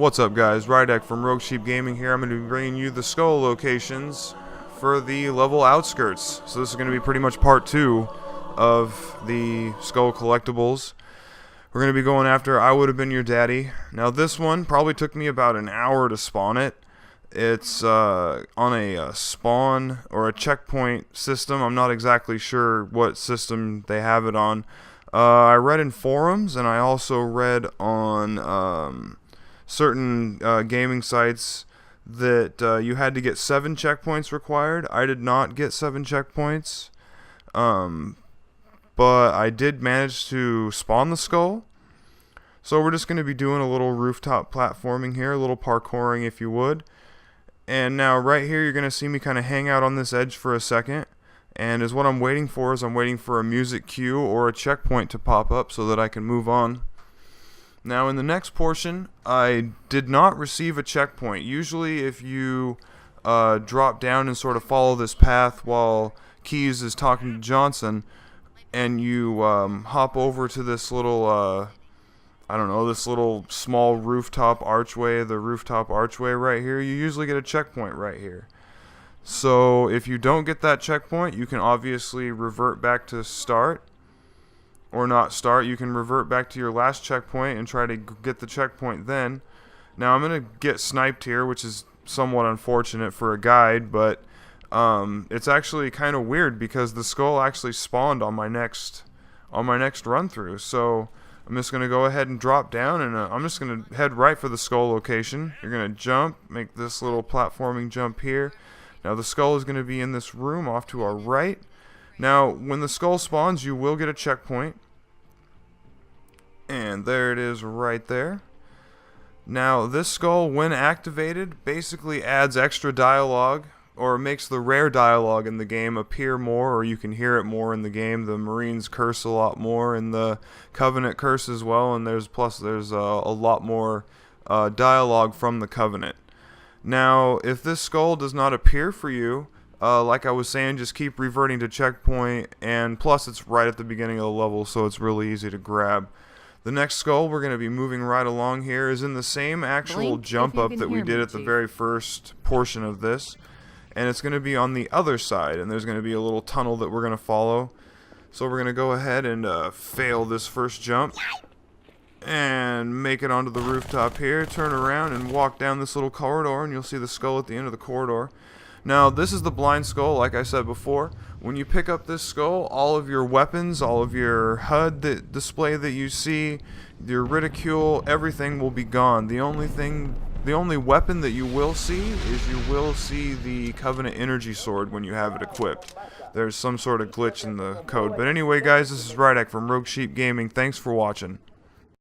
What's up, guys? Rydek from Rogue Sheep Gaming here. I'm going to be bringing you the skull locations for the level outskirts. So this is going to be pretty much part 2 of the skull collectibles. We're going to be going after I Would Have Been Your Daddy. Now this one probably took me about an hour to spawn it. It's on a spawn or a checkpoint system. I'm not exactly sure what system they have it on. I read in forums, and I also read on certain gaming sites that you had to get 7 checkpoints required. I did not get 7 checkpoints, but I did manage to spawn the skull. So we're just going to be doing a little rooftop platforming here, a little parkouring if you would. And now right here you're going to see me kind of hang out on this edge for a second. And what I'm waiting for is I'm waiting for a music cue or a checkpoint to pop up so that I can move on. Now in the next portion, I did not receive a checkpoint. Usually if you drop down and sort of follow this path while Keys is talking to Johnson, and you hop over to this little, I don't know, this little small rooftop archway, the rooftop archway right here, you usually get a checkpoint right here. So if you don't get that checkpoint, you can obviously revert back to start. Or not start. You can revert back to your last checkpoint and try to get the checkpoint then. Now I'm going to get sniped here, which is somewhat unfortunate for a guide, but it's actually kind of weird because the skull actually spawned on my next run through. So I'm just going to go ahead and drop down, and I'm just going to head right for the skull location. You're going to jump, make this little platforming jump here. Now the skull is going to be in this room off to our right. Now when the skull spawns, you will get a checkpoint. And there it is right there. Now this skull, when activated, basically adds extra dialogue, or makes the rare dialogue in the game appear more, or you can hear it more in the game. The Marines curse a lot more, and the Covenant curse as well, and there's a lot more dialogue from the Covenant. Now if this skull does not appear for you, like I was saying, just keep reverting to checkpoint, and plus it's right at the beginning of the level, so it's really easy to grab. The next skull we're going to be moving right along here is in the same actual jump up that we did at the very first portion of this, and it's going to be on the other side, and there's going to be a little tunnel that we're going to follow. So we're going to go ahead and fail this first jump and make it onto the rooftop here, turn around and walk down this little corridor, and you'll see the skull at the end of the corridor. Now this is the blind skull, like I said before. When you pick up this skull, all of your weapons, all of your HUD display that you see, your reticule, everything will be gone. The only weapon that you will see is you will see the Covenant Energy Sword when you have it equipped. There's some sort of glitch in the code. But anyway guys, this is Rydek from Rogue Sheep Gaming. Thanks for watching.